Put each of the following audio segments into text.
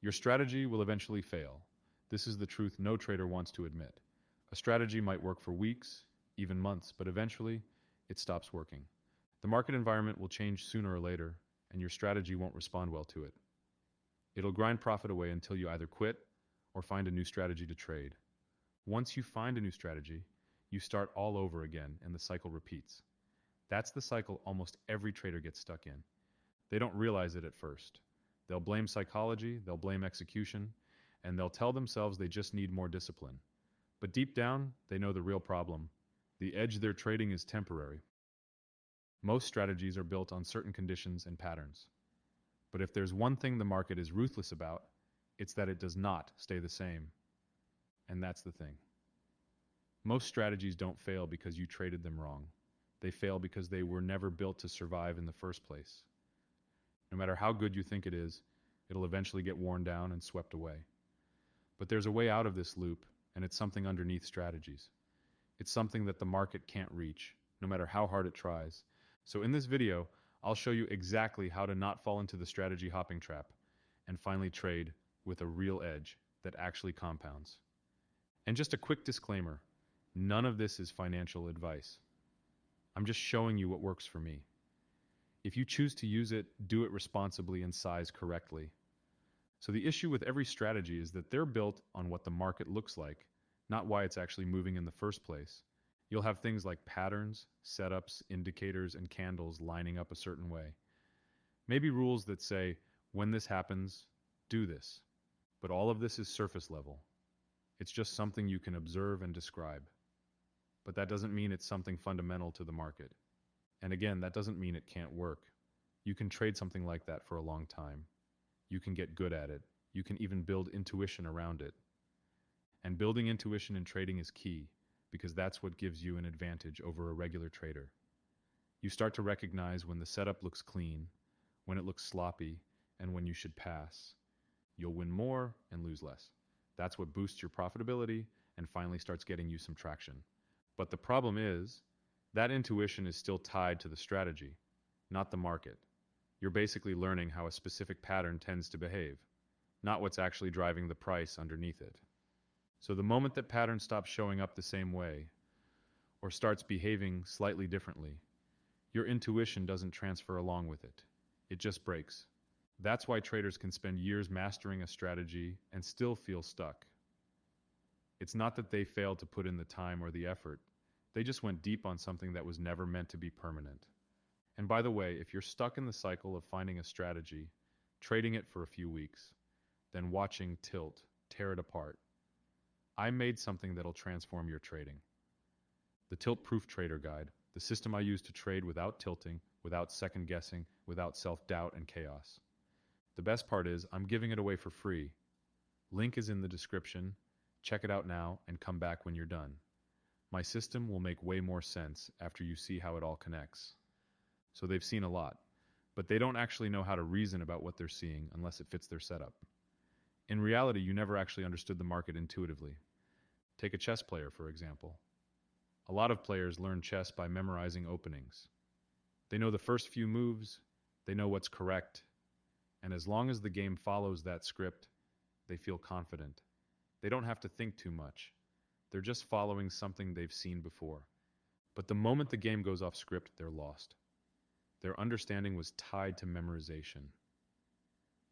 Your strategy will eventually fail. This is the truth no trader wants to admit. A strategy might work for weeks, even months, but eventually it stops working. The market environment will change sooner or later, and your strategy won't respond well to it. It'll grind profit away until you either quit or find a new strategy to trade. Once you find a new strategy, you start all over again and the cycle repeats. That's the cycle almost every trader gets stuck in. They don't realize it at first. They'll blame psychology, they'll blame execution, and they'll tell themselves they just need more discipline. But deep down, they know the real problem. The edge they're trading is temporary. Most strategies are built on certain conditions and patterns. But if there's one thing the market is ruthless about, it's that it does not stay the same. And that's the thing. Most strategies don't fail because you traded them wrong. They fail because they were never built to survive in the first place. No matter how good you think it is, it'll eventually get worn down and swept away. But there's a way out of this loop, and it's something underneath strategies. It's something that the market can't reach, no matter how hard it tries. So in this video, I'll show you exactly how to not fall into the strategy hopping trap and finally trade with a real edge that actually compounds. And just a quick disclaimer, none of this is financial advice. I'm just showing you what works for me. If you choose to use it, do it responsibly and size correctly. So the issue with every strategy is that they're built on what the market looks like, not why it's actually moving in the first place. You'll have things like patterns, setups, indicators, and candles lining up a certain way. Maybe rules that say, when this happens, do this. But all of this is surface level. It's just something you can observe and describe. But that doesn't mean it's something fundamental to the market. And again, that doesn't mean it can't work. You can trade something like that for a long time. You can get good at it. You can even build intuition around it. And building intuition in trading is key, because that's what gives you an advantage over a regular trader. You start to recognize when the setup looks clean, when it looks sloppy, and when you should pass. You'll win more and lose less. That's what boosts your profitability and finally starts getting you some traction. But the problem is, that intuition is still tied to the strategy, not the market. You're basically learning how a specific pattern tends to behave, not what's actually driving the price underneath it. So the moment that pattern stops showing up the same way, or starts behaving slightly differently, your intuition doesn't transfer along with it. It just breaks. That's why traders can spend years mastering a strategy and still feel stuck. It's not that they failed to put in the time or the effort. They just went deep on something that was never meant to be permanent. And by the way, if you're stuck in the cycle of finding a strategy, trading it for a few weeks, then watching tilt, tear it apart, I made something that'll transform your trading. The Tilt-Proof Trader Guide, the system I use to trade without tilting, without second guessing, without self-doubt and chaos. The best part is I'm giving it away for free. Link is in the description. Check it out now and come back when you're done. My system will make way more sense after you see how it all connects. So they've seen a lot, but they don't actually know how to reason about what they're seeing unless it fits their setup. In reality, you never actually understood the market intuitively. Take a chess player, for example. A lot of players learn chess by memorizing openings. They know the first few moves, they know what's correct, and as long as the game follows that script, they feel confident. They don't have to think too much. They're just following something they've seen before. But the moment the game goes off script, they're lost. Their understanding was tied to memorization.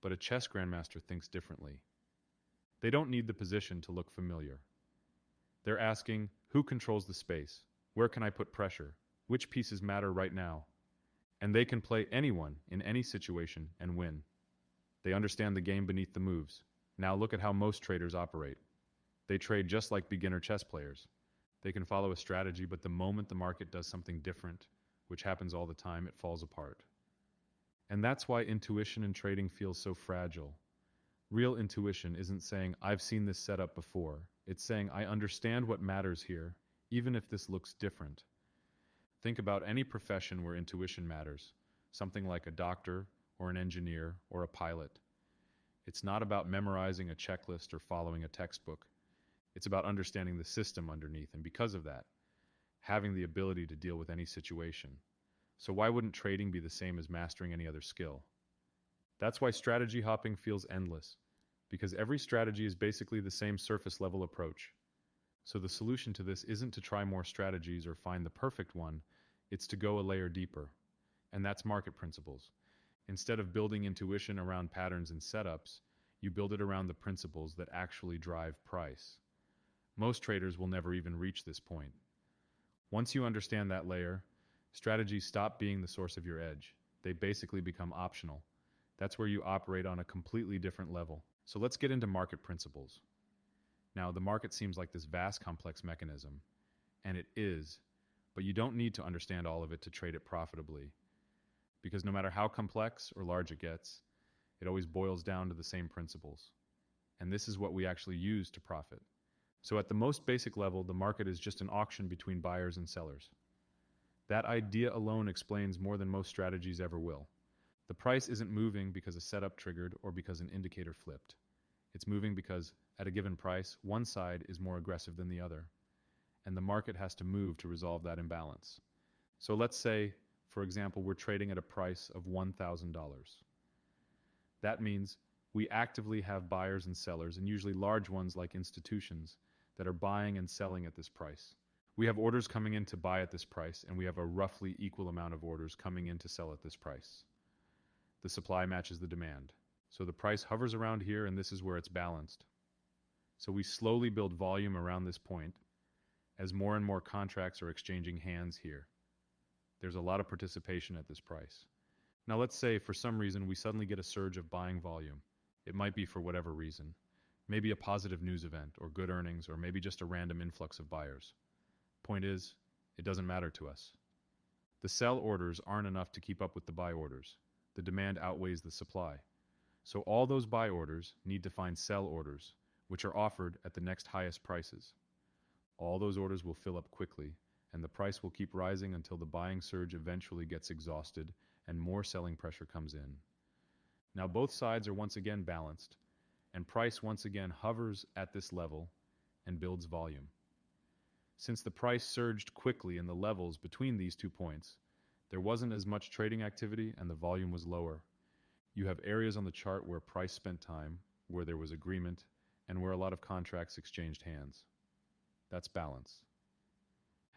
But a chess grandmaster thinks differently. They don't need the position to look familiar. They're asking, who controls the space? Where can I put pressure? Which pieces matter right now? And they can play anyone in any situation and win. They understand the game beneath the moves. Now look at how most traders operate. They trade just like beginner chess players. They can follow a strategy, but the moment the market does something different, which happens all the time, it falls apart. And that's why intuition in trading feels so fragile. Real intuition isn't saying, I've seen this setup before. It's saying, I understand what matters here, even if this looks different. Think about any profession where intuition matters, something like a doctor or an engineer or a pilot. It's not about memorizing a checklist or following a textbook. It's about understanding the system underneath, and because of that, having the ability to deal with any situation. So why wouldn't trading be the same as mastering any other skill? That's why strategy hopping feels endless, because every strategy is basically the same surface level approach. So the solution to this isn't to try more strategies or find the perfect one, it's to go a layer deeper. And that's market principles. Instead of building intuition around patterns and setups, you build it around the principles that actually drive price. Most traders will never even reach this point. Once you understand that layer, strategies stop being the source of your edge. They basically become optional. That's where you operate on a completely different level. So let's get into market principles. Now, the market seems like this vast, complex mechanism, and it is, but you don't need to understand all of it to trade it profitably. Because no matter how complex or large it gets, it always boils down to the same principles. And this is what we actually use to profit. So at the most basic level, the market is just an auction between buyers and sellers. That idea alone explains more than most strategies ever will. The price isn't moving because a setup triggered or because an indicator flipped. It's moving because, at a given price, one side is more aggressive than the other, and the market has to move to resolve that imbalance. So let's say, for example, we're trading at a price of $1,000. That means we actively have buyers and sellers, and usually large ones like institutions, that are buying and selling at this price. We have orders coming in to buy at this price, and we have a roughly equal amount of orders coming in to sell at this price. The supply matches the demand. So the price hovers around here, and this is where it's balanced. So we slowly build volume around this point as more and more contracts are exchanging hands here. There's a lot of participation at this price. Now let's say for some reason we suddenly get a surge of buying volume. It might be for whatever reason. Maybe a positive news event, or good earnings, or maybe just a random influx of buyers. Point is, it doesn't matter to us. The sell orders aren't enough to keep up with the buy orders. The demand outweighs the supply. So all those buy orders need to find sell orders, which are offered at the next highest prices. All those orders will fill up quickly, and the price will keep rising until the buying surge eventually gets exhausted and more selling pressure comes in. Now both sides are once again balanced, and price once again hovers at this level and builds volume. Since the price surged quickly in the levels between these 2 points, there wasn't as much trading activity and the volume was lower. You have areas on the chart where price spent time, where there was agreement, and where a lot of contracts exchanged hands. That's balance.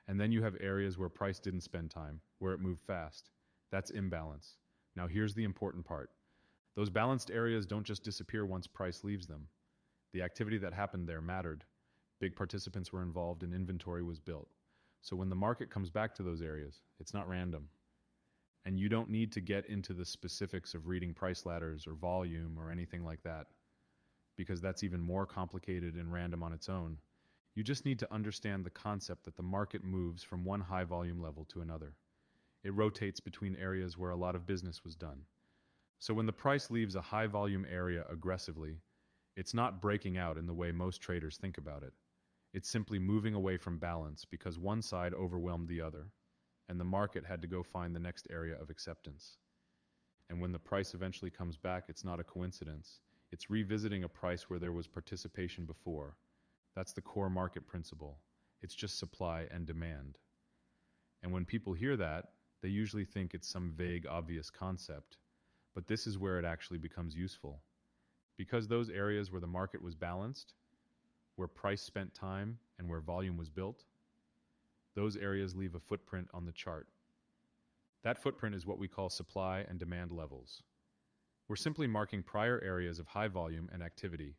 And then you have areas where price didn't spend time, where it moved fast. That's imbalance. Now here's the important part. Those balanced areas don't just disappear once price leaves them. The activity that happened there mattered. Big participants were involved and inventory was built. So when the market comes back to those areas, it's not random. And you don't need to get into the specifics of reading price ladders or volume or anything like that, because that's even more complicated and random on its own. You just need to understand the concept that the market moves from one high volume level to another. It rotates between areas where a lot of business was done. So when the price leaves a high volume area aggressively, it's not breaking out in the way most traders think about it. It's simply moving away from balance because one side overwhelmed the other, and the market had to go find the next area of acceptance. And when the price eventually comes back, it's not a coincidence. It's revisiting a price where there was participation before. That's the core market principle. It's just supply and demand. And when people hear that, they usually think it's some vague, obvious concept. But this is where it actually becomes useful. Because those areas where the market was balanced, where price spent time, and where volume was built, those areas leave a footprint on the chart. That footprint is what we call supply and demand levels. We're simply marking prior areas of high volume and activity,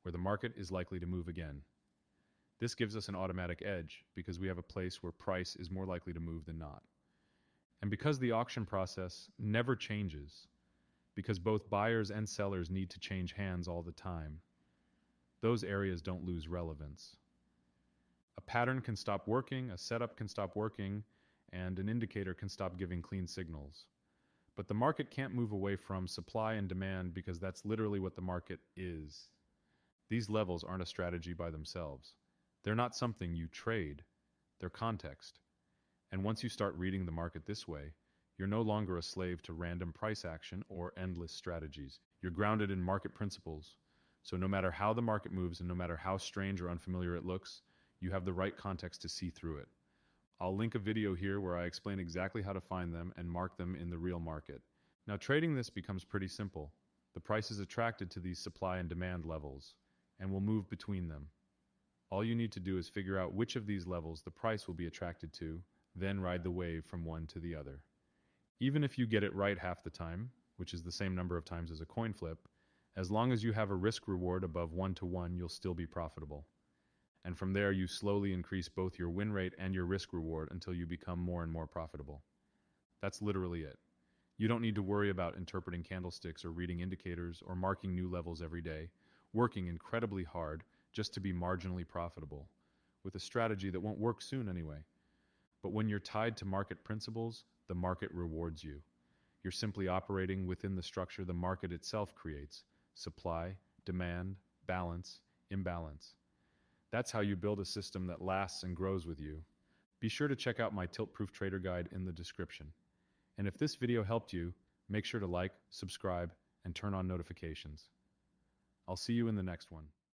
where the market is likely to move again. This gives us an automatic edge because we have a place where price is more likely to move than not. And because the auction process never changes, because both buyers and sellers need to change hands all the time, those areas don't lose relevance. A pattern can stop working, a setup can stop working, and an indicator can stop giving clean signals. But the market can't move away from supply and demand because that's literally what the market is. These levels aren't a strategy by themselves. They're not something you trade. They're context. And once you start reading the market this way, you're no longer a slave to random price action or endless strategies. You're grounded in market principles. So no matter how the market moves and no matter how strange or unfamiliar it looks, you have the right context to see through it. I'll link a video here where I explain exactly how to find them and mark them in the real market. Now trading this becomes pretty simple. The price is attracted to these supply and demand levels and will move between them. All you need to do is figure out which of these levels the price will be attracted to, then ride the wave from one to the other. Even if you get it right half the time, which is the same number of times as a coin flip, as long as you have a risk reward above 1 to 1, you'll still be profitable. And from there, you slowly increase both your win rate and your risk reward until you become more and more profitable. That's literally it. You don't need to worry about interpreting candlesticks or reading indicators or marking new levels every day, working incredibly hard just to be marginally profitable, with a strategy that won't work soon anyway. But when you're tied to market principles, the market rewards you. You're simply operating within the structure the market itself creates: supply, demand, balance, imbalance. That's how you build a system that lasts and grows with you. Be sure to check out my tilt-proof trader guide in the description. And if this video helped you, make sure to like, subscribe, and turn on notifications. I'll see you in the next one.